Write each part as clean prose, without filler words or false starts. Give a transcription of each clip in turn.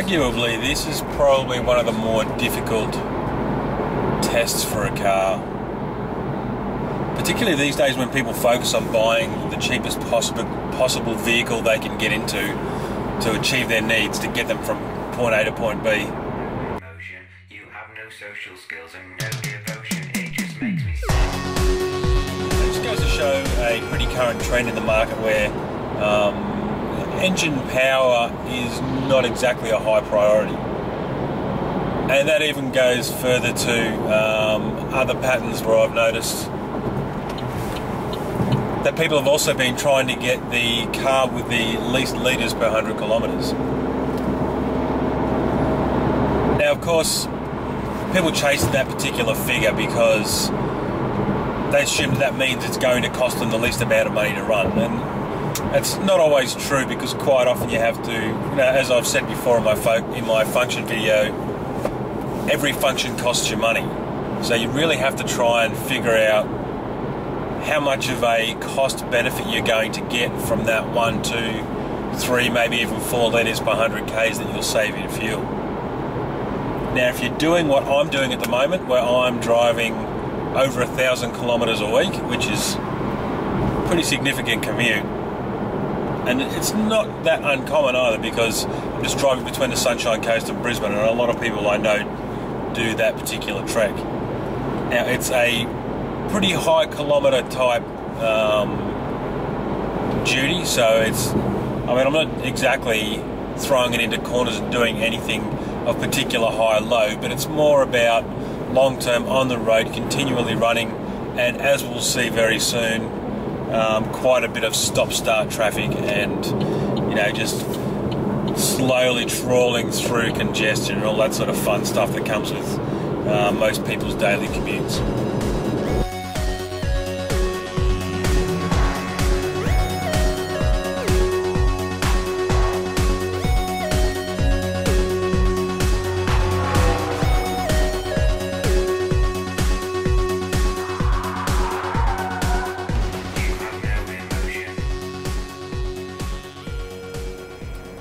Arguably, this is probably one of the more difficult tests for a car. Particularly these days when people focus on buying the cheapest possible vehicle they can get into to achieve their needs, to get them from point A to point B. You have no social skills and no devotion, it just makes me sick. It just goes to show a pretty current trend in the market where engine power is not exactly a high priority. And that even goes further to other patterns where I've noticed that people have also been trying to get the car with the least litres per 100 kilometres. Now, of course, people chase that particular figure because they assume that means it's going to cost them the least amount of money to run. And it's not always true, because quite often you have to, as I've said before in my function video, every function costs you money. So you really have to try and figure out how much of a cost benefit you're going to get from that 1, 2, 3, maybe even 4 litres per 100 k's that you'll save in fuel. Now, if you're doing what I'm doing at the moment, where I'm driving over 1,000 kilometres a week, which is a pretty significant commute, and it's not that uncommon either, because I'm just driving between the Sunshine Coast and Brisbane, and a lot of people I know do that particular trek. Now, it's a pretty high kilometre type duty, so I'm not exactly throwing it into corners and doing anything of particular high or low, but it's more about long term on the road, continually running, and as we'll see very soon, quite a bit of stop-start traffic, and just slowly trawling through congestion and all that sort of fun stuff that comes with most people's daily commutes.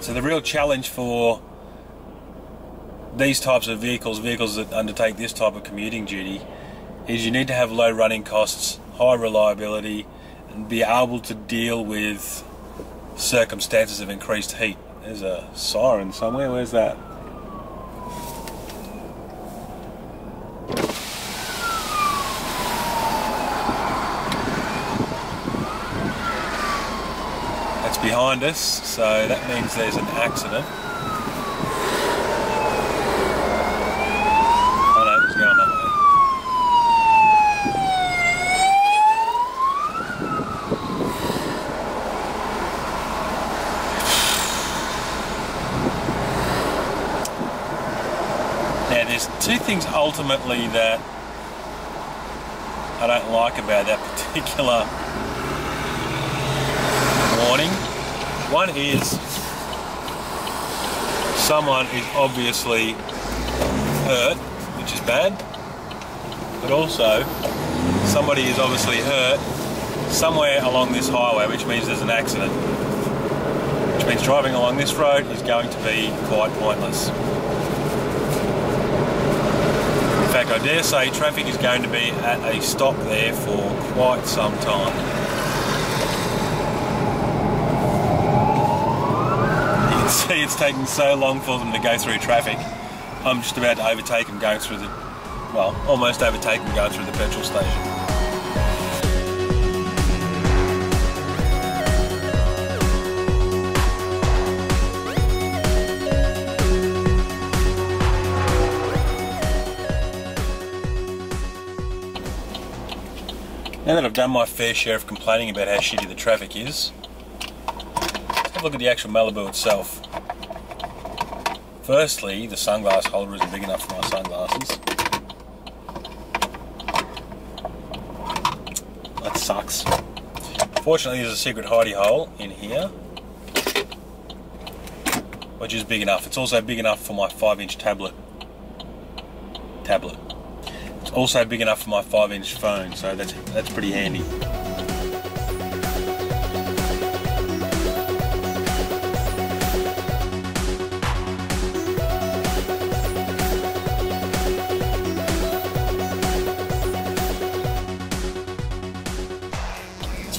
So the real challenge for these types of vehicles that undertake this type of commuting duty, is you need to have low running costs, high reliability, and be able to deal with circumstances of increased heat. There's a siren somewhere, where's that? That's behind us, so that means there's an accident. Oh no, it's going that way. Now there's two things ultimately that I don't like about that particular warning. One is someone is obviously hurt, which is bad, but also somebody is obviously hurt somewhere along this highway, which means there's an accident, which means driving along this road is going to be quite pointless. In fact, I dare say traffic is going to be at a stop there for quite some time. See, it's taking so long for them to go through traffic. I'm just about to overtake them going through almost overtake them going through the petrol station. Now that I've done my fair share of complaining about how shitty the traffic is, let's have a look at the actual Malibu itself. Firstly, the sunglass holder isn't big enough for my sunglasses. That sucks. Fortunately, there's a secret hidey hole in here, which is big enough. It's also big enough for my 5-inch tablet. It's also big enough for my 5-inch phone, so that's pretty handy.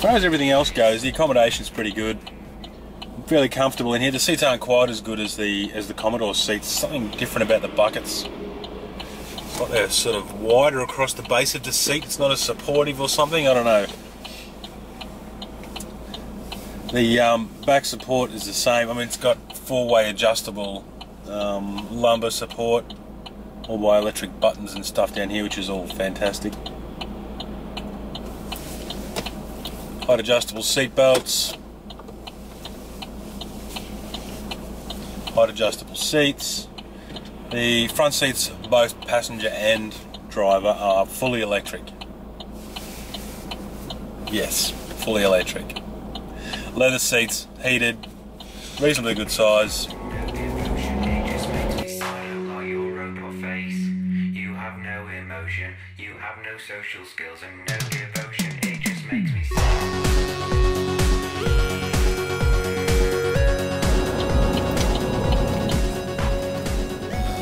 far as everything else goes, the accommodation's pretty good. I'm fairly comfortable in here. The seats aren't quite as good as the Commodore seats. Something different about the buckets. It's like they're sort of wider across the base of the seat. It's not as supportive or something. I don't know. The back support is the same. I mean, it's got 4-way adjustable lumbar support, all by electric buttons and stuff down here, which is all fantastic. Height adjustable seat belts, height adjustable seats. The front seats, both passenger and driver, are fully electric. Yes, fully electric. Leather seats, heated, reasonably good size. You have no social skills and no devotion. It just makes me sad.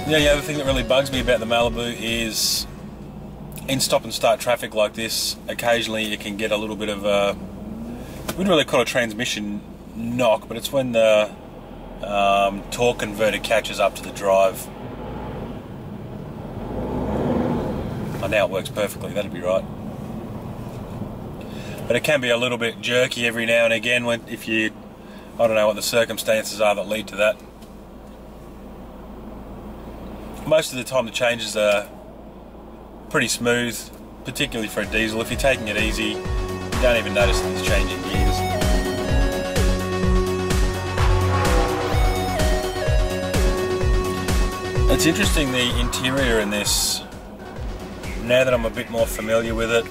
The only other thing that really bugs me about the Malibu is in stop and start traffic like this, occasionally it can get a little bit of a, we wouldn't really call it a transmission knock, but it's when the torque converter catches up to the drive. Oh, now it works perfectly, that'd be right. But it can be a little bit jerky every now and again when, if you, I don't know what the circumstances are that lead to that. Most of the time the changes are pretty smooth, particularly for a diesel. If you're taking it easy, you don't even notice that it's changing gears. It's interesting, the interior in this, now that I'm a bit more familiar with it.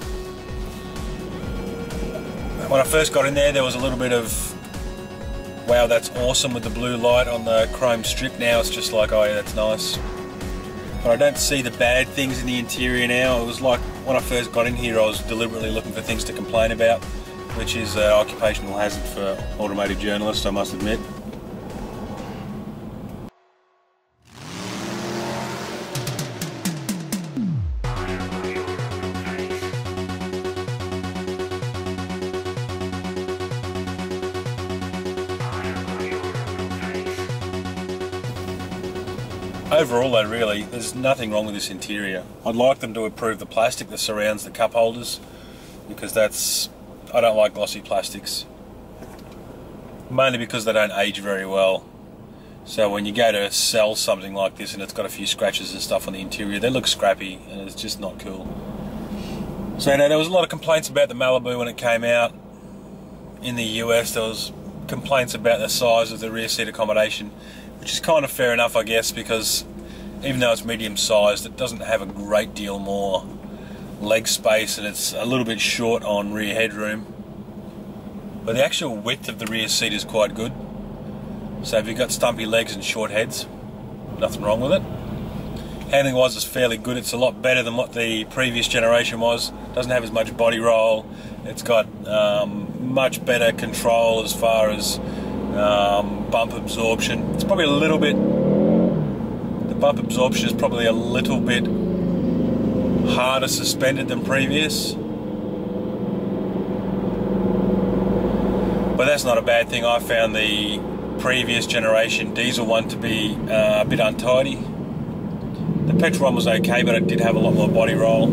When I first got in there was a little bit of, wow, that's awesome with the blue light on the chrome strip. Now it's just like, oh yeah, that's nice. But I don't see the bad things in the interior now. It was like when I first got in here, I was deliberately looking for things to complain about, which is an occupational hazard for automotive journalists, I must admit. Overall though, really, there's nothing wrong with this interior. I'd like them to improve the plastic that surrounds the cup holders, because I don't like glossy plastics. Mainly because they don't age very well. So when you go to sell something like this and it's got a few scratches and stuff on the interior, they look scrappy and it's just not cool. So there was a lot of complaints about the Malibu when it came out. In the US there was complaints about the size of the rear seat accommodation, which is kind of fair enough, I guess, because even though it's medium sized, it doesn't have a great deal more leg space and it's a little bit short on rear headroom. But the actual width of the rear seat is quite good. So if you've got stumpy legs and short heads, nothing wrong with it. Handling wise is fairly good. It's a lot better than what the previous generation was. Doesn't have as much body roll. It's got much better control as far as bump absorption. It's probably a little bit, the bump absorption is probably a little bit harder suspended than previous. But that's not a bad thing. I found the previous generation diesel one to be a bit untidy. The petrol one was okay, but it did have a lot more body roll.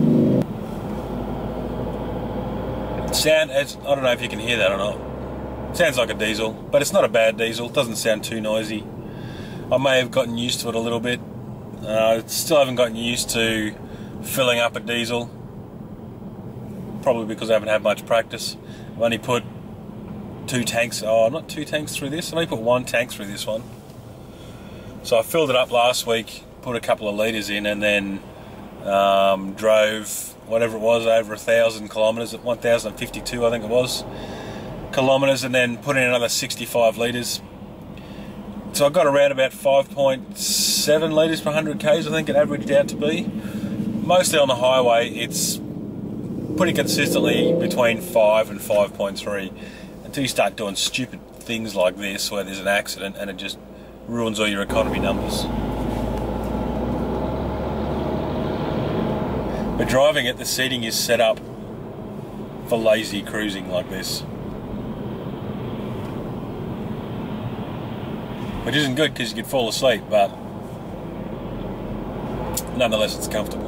Sound, I don't know if you can hear that or not. Sounds like a diesel, but it's not a bad diesel. It doesn't sound too noisy. I may have gotten used to it a little bit. Still haven't gotten used to filling up a diesel. Probably because I haven't had much practice. I've only put not two tanks through this. I've only put one tank through this one. So I filled it up last week, put a couple of litres in, and then drove whatever it was, over 1,000 kilometres, at 1,052 I think it was, kilometres, and then put in another 65 litres. So I got around about 5.7 litres per 100 k's, I think it averaged out to be. Mostly on the highway, it's pretty consistently between 5 and 5.3, until you start doing stupid things like this, where there's an accident and it just ruins all your economy numbers. But driving it, the seating is set up for lazy cruising like this. Which isn't good because you could fall asleep, but nonetheless it's comfortable.